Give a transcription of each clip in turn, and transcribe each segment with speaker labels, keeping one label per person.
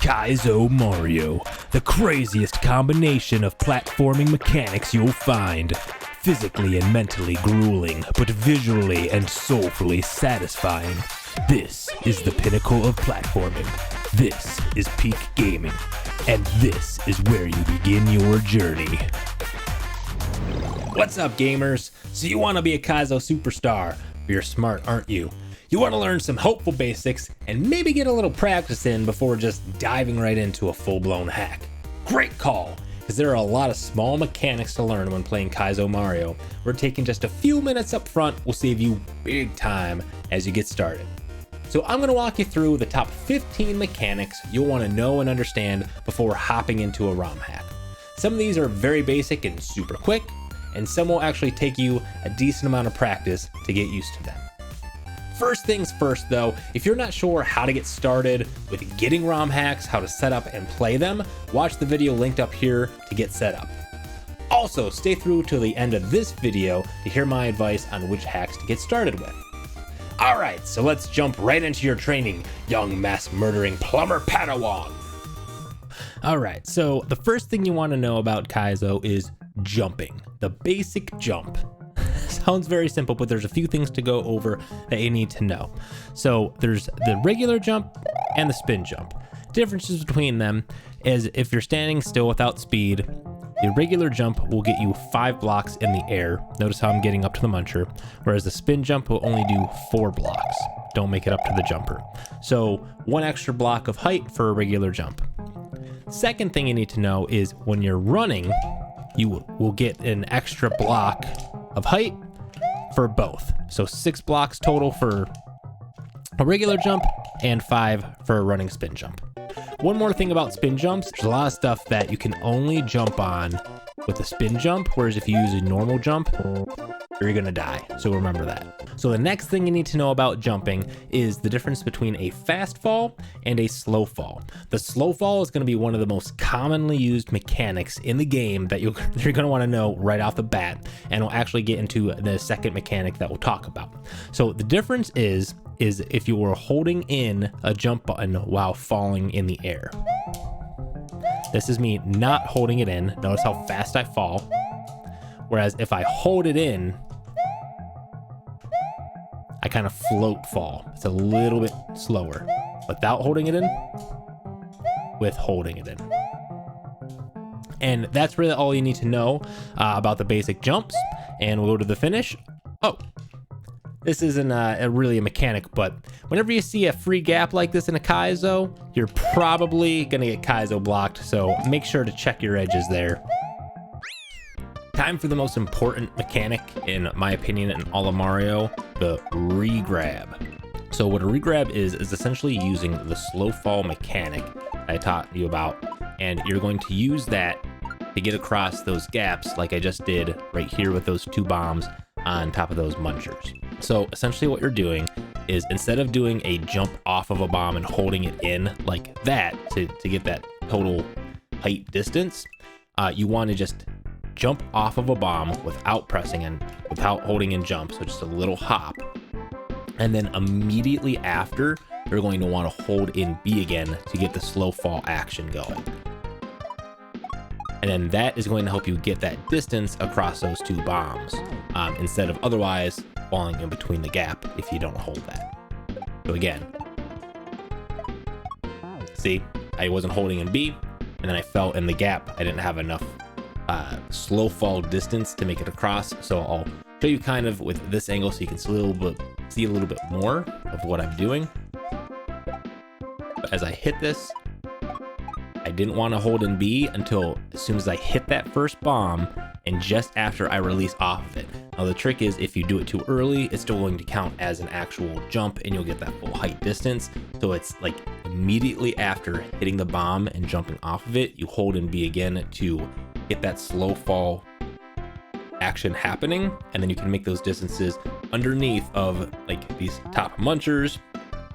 Speaker 1: Kaizo Mario, the craziest combination of platforming mechanics you'll find. Physically and mentally grueling, but visually and soulfully satisfying. This is the pinnacle of platforming. This is peak gaming. And this is where you begin your journey. What's up, gamers? So you want to be a Kaizo superstar, but you're smart, aren't you? You want to learn some helpful basics and maybe get a little practice in before just diving right into a full-blown hack. Great call, because there are a lot of small mechanics to learn when playing Kaizo Mario. We're taking just a few minutes up front will save you big time as you get started. So I'm going to walk you through the top 15 mechanics you'll want to know and understand before hopping into a ROM hack. Some of these are very basic and super quick, and some will actually take you a decent amount of practice to get used to them. First things first though, if you're not sure how to get started with getting ROM hacks, how to set up and play them, watch the video linked up here to get set up. Also, stay through till the end of this video to hear my advice on which hacks to get started with. Alright, so let's jump right into your training, young mass-murdering plumber Padawan. Alright, so the first thing you want to know about Kaizo is jumping, the basic jump. Sounds very simple, but there's a few things to go over that you need to know. So there's the regular jump and the spin jump. Differences between them is if you're standing still without speed, the regular jump will get you 5 blocks in the air. Notice how I'm getting up to the muncher, whereas the spin jump will only do 4 blocks. Don't make it up to the jumper. So 1 extra block of height for a regular jump. Second thing you need to know is when you're running, you will get an extra block of height for both. So 6 blocks total for a regular jump and 5 for a running spin jump. One more thing about spin jumps, there's a lot of stuff that you can only jump on with a spin jump, whereas if you use a normal jump, you're gonna die. So remember that. So the next thing you need to know about jumping is the difference between a fast fall and a slow fall. The slow fall is gonna be one of the most commonly used mechanics in the game that you're gonna wanna know right off the bat, and we'll actually get into the second mechanic that we'll talk about. So the difference is if you were holding in a jump button while falling in the air. This is me not holding it in. Notice how fast I fall. Whereas if I hold it in, I kind of float fall. It's a little bit slower without holding it in, with holding it in. And that's really all you need to know about the basic jumps. And we'll go to the finish. Oh, this isn't really a mechanic, but whenever you see a free gap like this in a Kaizo, you're probably gonna get Kaizo blocked. So make sure to check your edges there. Time for the most important mechanic, in my opinion, in all of Mario, the regrab. So what a regrab is essentially using the slow fall mechanic I taught you about, and you're going to use that to get across those gaps like I just did right here with those 2 bombs on top of those munchers. So essentially what you're doing is, instead of doing a jump off of a bomb and holding it in like that to get that total height distance, you want to just jump off of a bomb without pressing in, without holding in jump, so just a little hop. And then immediately after, you're going to want to hold in B again to get the slow fall action going. And then that is going to help you get that distance across those 2 bombs, instead of otherwise falling in between the gap if you don't hold that. So again, see, I wasn't holding in B, and then I fell in the gap. I didn't have enough slow fall distance to make it across. So I'll show you kind of with this angle so you can see a little bit more of what I'm doing. But as I hit this, I didn't want to hold in B until as soon as I hit that first bomb and just after I release off of it. Now the trick is, if you do it too early, it's still going to count as an actual jump and you'll get that full height distance. So it's like immediately after hitting the bomb and jumping off of it, you hold in B again to get that slow fall action happening, and then you can make those distances underneath of like these top munchers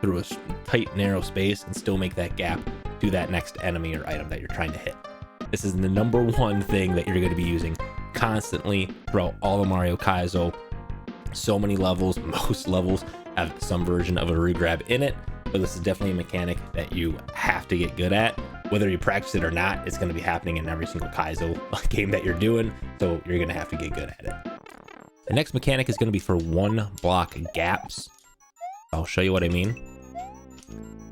Speaker 1: through a tight narrow space and still make that gap to that next enemy or item that you're trying to hit. This is the number 1 thing that you're going to be using constantly throughout all of Mario Kaizo. So many levels, most levels have some version of a regrab in it, but this is definitely a mechanic that you have to get good at. Whether you practice it or not, it's going to be happening in every single Kaizo game that you're doing, so you're going to have to get good at it. The next mechanic is going to be for 1-block gaps. I'll show you what I mean.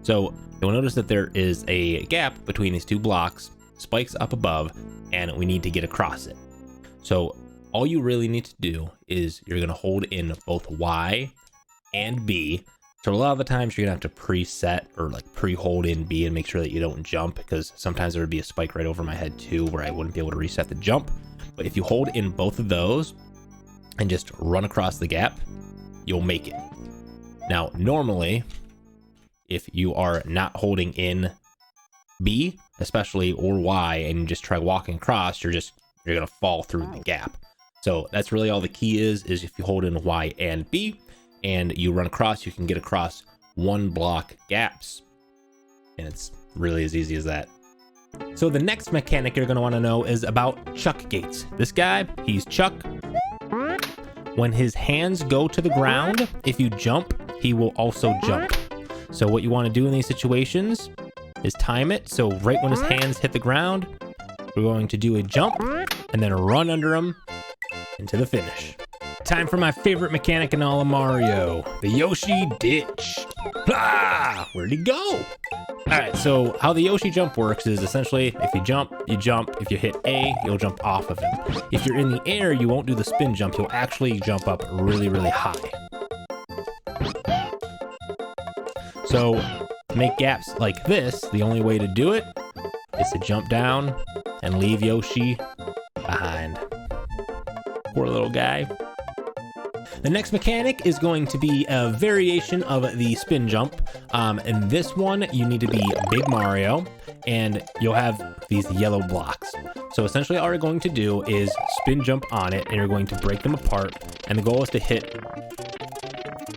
Speaker 1: So you'll notice that there is a gap between these 2 blocks, spikes up above, and we need to get across it. So all you really need to do is you're going to hold in both Y and B. So a lot of the times you're going to have to preset or like pre-hold in B and make sure that you don't jump, because sometimes there would be a spike right over my head too where I wouldn't be able to reset the jump. But if you hold in both of those and just run across the gap, you'll make it. Now, normally, if you are not holding in B, especially, or Y, and you just try walking across, you're going to fall through the gap. So that's really all the key is if you hold in Y and B and you run across, you can get across 1-block gaps. And it's really as easy as that. So the next mechanic you're going to want to know is about Chuck gates. This guy, he's Chuck. When his hands go to the ground, if you jump, he will also jump. So what you want to do in these situations is time it. So right when his hands hit the ground, we're going to do a jump and then run under him into the finish. Time for my favorite mechanic in all of Mario, the Yoshi Ditch. Blah! Where'd he go? All right, so how the Yoshi jump works is essentially if you jump, you jump. If you hit A, you'll jump off of him. If you're in the air, you won't do the spin jump. You'll actually jump up really, really high. So to make gaps like this, the only way to do it is to jump down and leave Yoshi behind. Poor little guy. The next mechanic is going to be a variation of the spin jump. In this one, you need to be Big Mario, and you'll have these yellow blocks. So essentially all you're going to do is spin jump on it, and you're going to break them apart, and the goal is to hit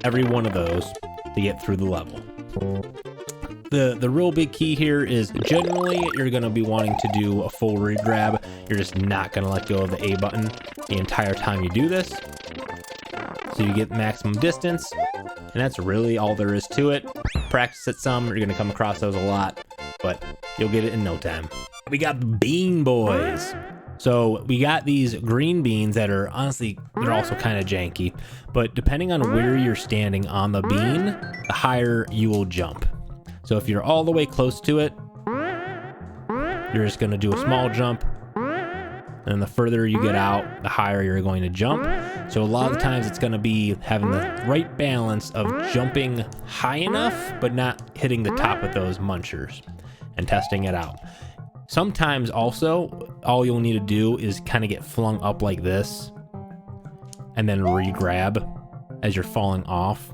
Speaker 1: every one of those to get through the level. The real big key here is generally you're going to be wanting to do a full regrab. You're just not going to let go of the A button the entire time you do this. So you get maximum distance, and that's really all there is to it. Practice it some, you're going to come across those a lot, but you'll get it in no time. We got the Bean Boys. So we got these green beans that are honestly, they're also kind of janky, but depending on where you're standing on the bean, the higher you will jump. So if you're all the way close to it, you're just going to do a small jump. And the further you get out, the higher you're going to jump. So a lot of the times it's going to be having the right balance of jumping high enough, but not hitting the top of those munchers, and testing it out. Sometimes also, all you'll need to do is kind of get flung up like this, and then re-grab as you're falling off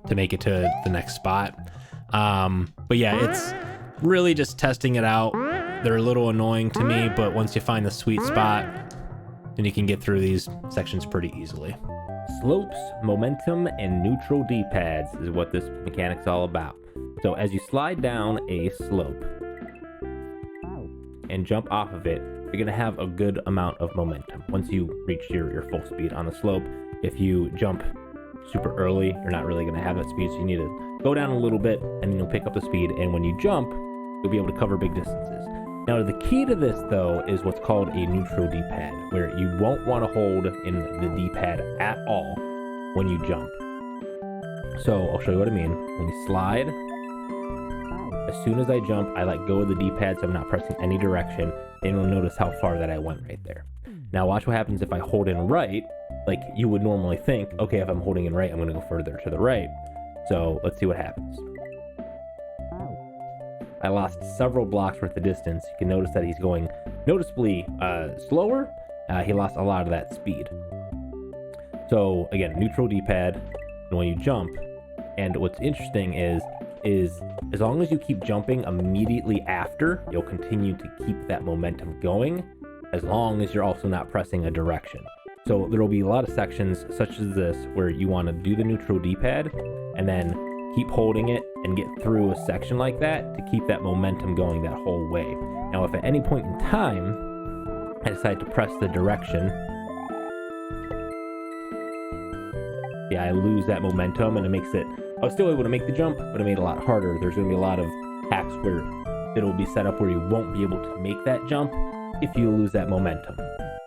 Speaker 1: to make it to the next spot. But yeah, it's really just testing it out. They're a little annoying to me, but once you find the sweet spot, then you can get through these sections pretty easily. Slopes, momentum, and neutral D-pads is what this mechanic's all about. So as you slide down a slope and jump off of it, you're going to have a good amount of momentum once you reach your full speed on the slope. If you jump super early, you're not really going to have that speed, so you need to go down a little bit, and then you'll pick up the speed, and when you jump, you'll be able to cover big distances. Now, the key to this, though, is what's called a neutral D-pad, where you won't want to hold in the D-pad at all when you jump. So, I'll show you what I mean. When we slide, as soon as I jump, I let go of the D-pad, so I'm not pressing any direction, and you'll notice how far that I went right there. Now, watch what happens if I hold in right, like you would normally think, okay, if I'm holding in right, I'm going to go further to the right. So, let's see what happens. I lost several blocks worth of distance. You can notice that he's going noticeably slower. He lost a lot of that speed. So again, neutral D-pad when you jump. And what's interesting is as long as you keep jumping immediately after, you'll continue to keep that momentum going, as long as you're also not pressing a direction. So there will be a lot of sections such as this where you want to do the neutral D-pad and then keep holding it and get through a section like that to keep that momentum going that whole way. Now, if at any point in time I decide to press the direction, I lose that momentum, and it makes it I was still able to make the jump, but it made it a lot harder. There's going to be a lot of hacks where it'll be set up where you won't be able to make that jump if you lose that momentum.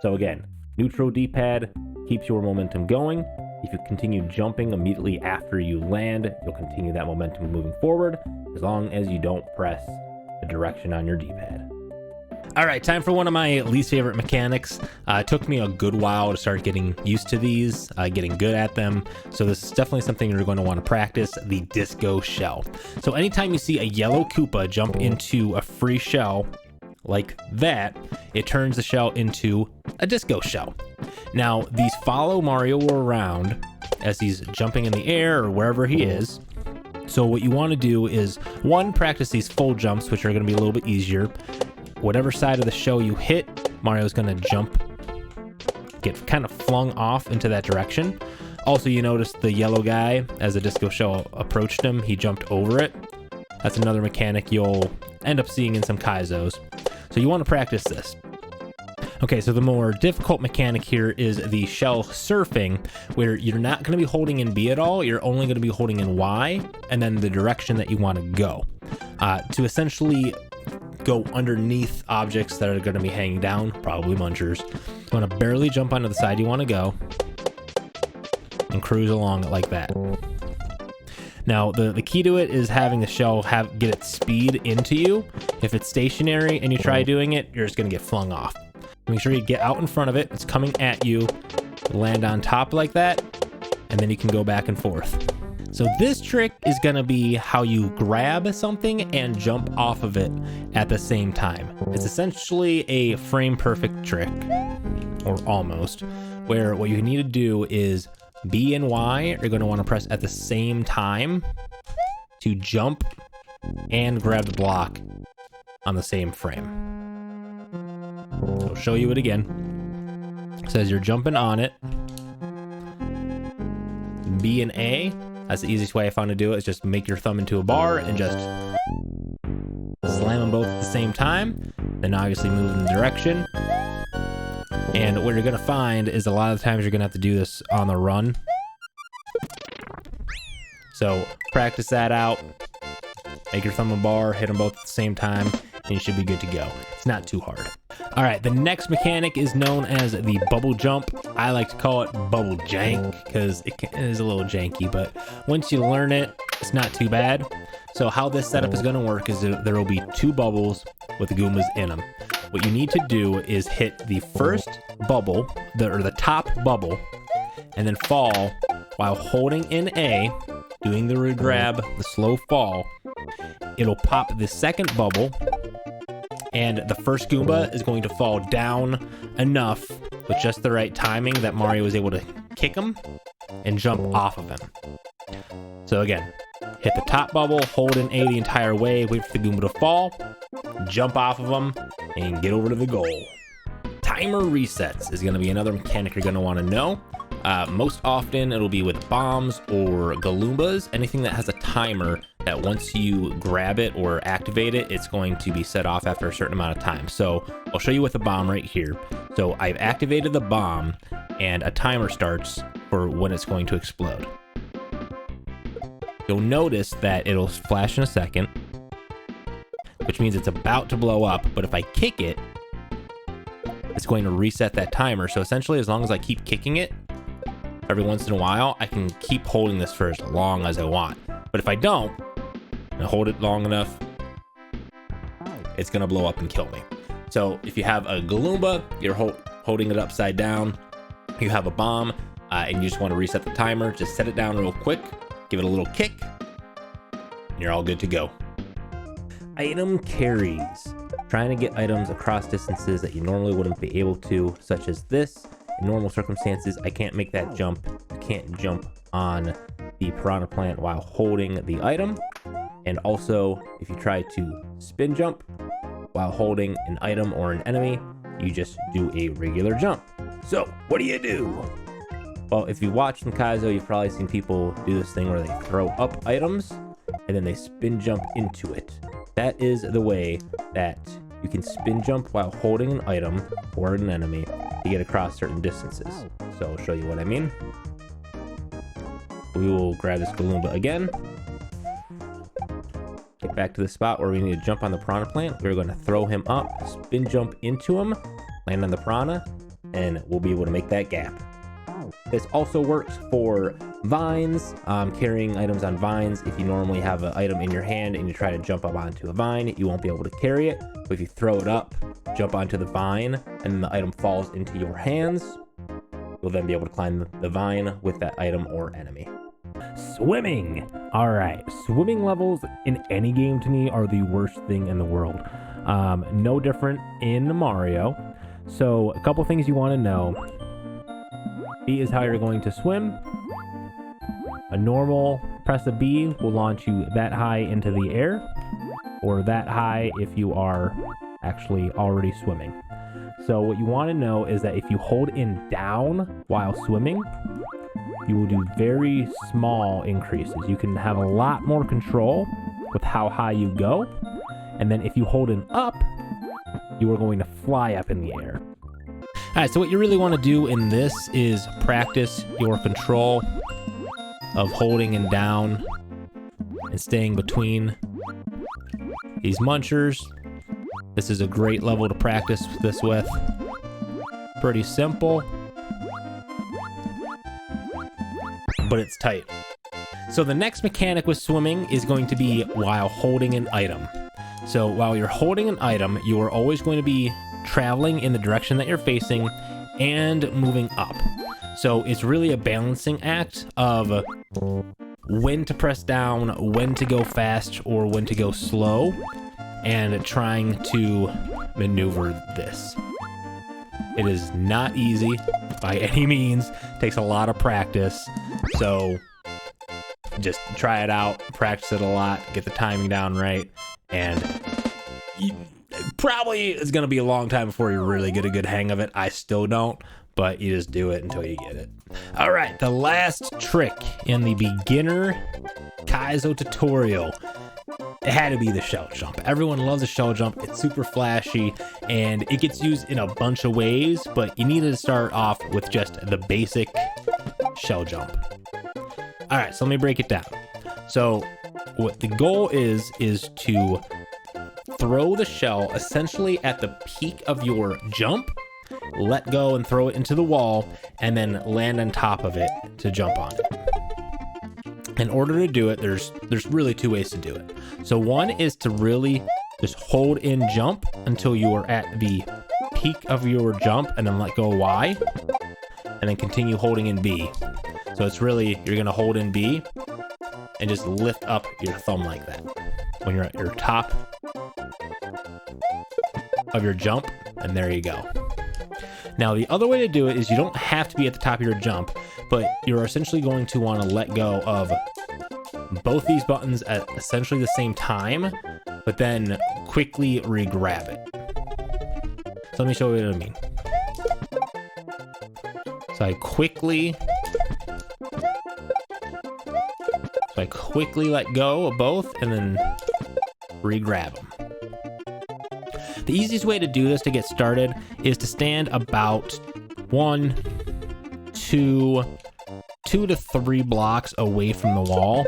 Speaker 1: So again, neutral D-pad keeps your momentum going. If you continue jumping immediately after you land, you'll continue that momentum moving forward, as long as you don't press the direction on your D-pad. All right, time for one of my least favorite mechanics. It took me a good while to start getting used to these, getting good at them. So this is definitely something you're going to want to practice, the disco shell. So anytime you see a yellow Koopa jump into a free shell like that, it turns the shell into a disco shell. Now, these follow Mario around as he's jumping in the air or wherever he is. So what you want to do is, one, practice these full jumps, which are going to be a little bit easier. Whatever side of the shell you hit, Mario's going to jump, get kind of flung off into that direction. Also, you notice the yellow guy, as the disco shell approached him, he jumped over it. That's another mechanic you'll end up seeing in some Kaizos. So you want to practice this. Okay, so the more difficult mechanic here is the shell surfing, where you're not going to be holding in B at all. You're only going to be holding in Y, and then the direction that you want to go. To essentially go underneath objects that are going to be hanging down, probably munchers. You want to barely jump onto the side you want to go, and cruise along it like that. Now, the key to it is having the shell get its speed into you. If it's stationary and you try doing it, you're just going to get flung off. Make sure you get out in front of it. It's coming at you. Land on top like that, and then you can go back and forth. So this trick is going to be how you grab something and jump off of it at the same time. It's essentially a frame perfect trick, or almost, where what you need to do is B and Y are going to want to press at the same time to jump and grab the block on the same frame. So I'll show you it again. It says you're jumping on it. B and A. That's the easiest way I found to do it, is just make your thumb into a bar and just slam them both at the same time. Then obviously move in the direction. And what you're gonna find is a lot of the times you're gonna have to do this on the run. So practice that out. Make your thumb a bar, hit them both at the same time, and you should be good to go. It's not too hard. All right, the next mechanic is known as the bubble jump. I like to call it bubble jank because it is a little janky, but once you learn it, it's not too bad. So how this setup is going to work is there will be two bubbles with the Goombas in them. What you need to do is hit the first bubble, or the top bubble, and then fall while holding in A, doing the regrab, the slow fall. It'll pop the second bubble, and the first Goomba is going to fall down enough with just the right timing that Mario is able to kick him and jump off of him. So again, hit the top bubble, hold in A the entire way, wait for the Goomba to fall, jump off of him, and get over to the goal. Timer resets is going to be another mechanic you're going to want to know. Most often it'll be with bombs or Galoombas, anything that has a timer that once you grab it or activate it, it's going to be set off after a certain amount of time. So I'll show you with the bomb right here. So I've activated the bomb and a timer starts for when it's going to explode. You'll notice that it'll flash in a second, which means it's about to blow up, but if I kick it, it's going to reset that timer. So essentially, as long as I keep kicking it, every once in a while, I can keep holding this for as long as I want. But if I don't, and I hold it long enough, it's gonna blow up and kill me. So if you have a Galoomba, you're holding it upside down, you have a bomb, and you just want to reset the timer, just set it down real quick, give it a little kick, and you're all good to go. Item carries. Trying to get items across distances that you normally wouldn't be able to, such as this. In normal circumstances, I can't make that jump. I can't jump on the piranha plant while holding the item. And also, if you try to spin jump while holding an item or an enemy, you just do a regular jump. So, what do? Well, if you watch some Kaizo, you've probably seen people do this thing where they throw up items and then they spin jump into it. That is the way that you can spin jump while holding an item or an enemy to get across certain distances. So I'll show you what I mean. We will grab this Galoomba again. Get back to the spot where we need to jump on the piranha plant. We're going to throw him up, spin jump into him, land on the piranha, and we'll be able to make that gap. This also works for vines, carrying items on vines. If you normally have an item in your hand and you try to jump up onto a vine, you won't be able to carry it. But if you throw it up, jump onto the vine, and then the item falls into your hands, you'll then be able to climb the vine with that item or enemy.
Speaker 2: Swimming. All right, swimming levels in any game to me are the worst thing in the world. No different in Mario. So a couple things you want to know. B is how you're going to swim. A normal press of B will launch you that high into the air, or that high if you are actually already swimming. So what you want to know is that if you hold in down while swimming, you will do very small increases. You can have a lot more control with how high you go. And then if you hold in up, you are going to fly up in the air.
Speaker 1: All right, so what you really want to do in this is practice your control of holding and down and staying between these munchers. This is a great level to practice this with. Pretty simple, but it's tight. So the next mechanic with swimming is going to be while holding an item. So while you're holding an item, you are always going to be traveling in the direction that you're facing and moving up. So it's really a balancing act of when to press down, when to go fast, or when to go slow, and trying to maneuver this. It is not easy by any means. It takes a lot of practice. So just try it out, practice it a lot, get the timing down right, and probably it's going to be a long time before you really get a good hang of it. I still don't, but you just do it until you get it. All right, the last trick in the beginner Kaizo tutorial, it had to be the shell jump. Everyone loves a shell jump. It's super flashy and it gets used in a bunch of ways, but you need to start off with just the basic shell jump. All right, so let me break it down. So what the goal is to throw the shell essentially at the peak of your jump, let go and throw it into the wall, and then land on top of it to jump on it. In order to do it, there's really two ways to do it. So one is to really just hold in jump until you are at the peak of your jump and then let go Y, and then continue holding in B. So it's really, you're gonna hold in B and just lift up your thumb like that when you're at your top of your jump, and there you go. Now the other way to do it is you don't have to be at the top of your jump, but you're essentially going to want to let go of both these buttons at essentially the same time, but then quickly regrab it. So let me show you what I mean. So I quickly let go of both and then regrab them. The easiest way to do this to get started is to stand about 2 to 3 blocks away from the wall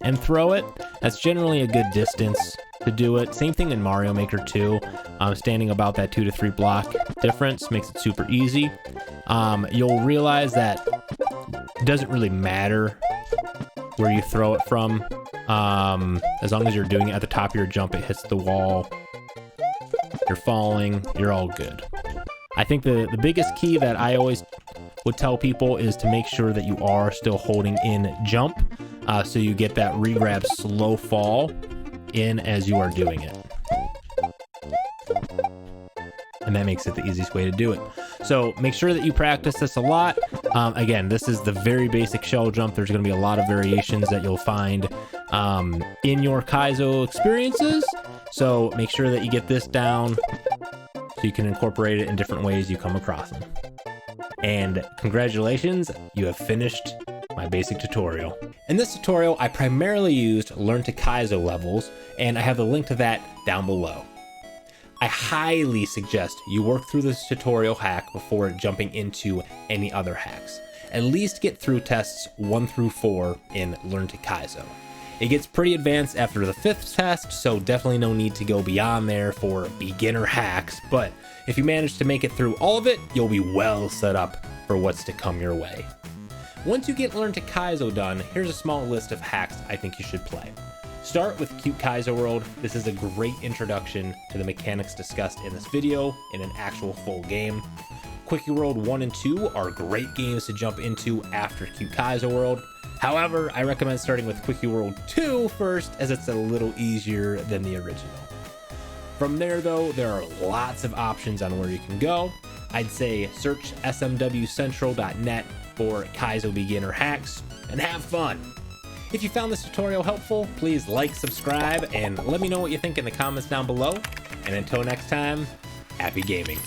Speaker 1: and throw it. That's generally a good distance to do it. Same thing in Mario Maker 2. Standing about that 2 to 3 block difference makes it super easy. You'll realize that it doesn't really matter where you throw it from. As long as you're doing it at the top of your jump, it hits the wall, you're falling, you're all good. I think the biggest key that I always would tell people is to make sure that you are still holding in jump, so you get that regrab slow fall in as you are doing it. And that makes it the easiest way to do it. So make sure that you practice this a lot. Again, this is the very basic shell jump. There's going to be a lot of variations that you'll find in your Kaizo experiences. So make sure that you get this down so you can incorporate it in different ways you come across them. And congratulations, you have finished my basic tutorial. In this tutorial, I primarily used Learn to Kaizo levels, and I have the link to that down below. I highly suggest you work through this tutorial hack before jumping into any other hacks. at least get through tests 1 through 4 in Learn to Kaizo. It gets pretty advanced after the 5th test, so definitely no need to go beyond there for beginner hacks, but if you manage to make it through all of it, you'll be well set up for what's to come your way. Once you get Learn to Kaizo done, here's a small list of hacks I think you should play. Start with Cute Kaizo World. This is a great introduction to the mechanics discussed in this video in an actual full game. Quickie World 1 and 2 are great games to jump into after Cute Kaizo World. However, I recommend starting with Quickie World 2 first, as it's a little easier than the original. From there though, there are lots of options on where you can go. I'd say search smwcentral.net for Kaizo beginner hacks and have fun. If you found this tutorial helpful, please like, subscribe, and let me know what you think in the comments down below. And until next time, happy gaming.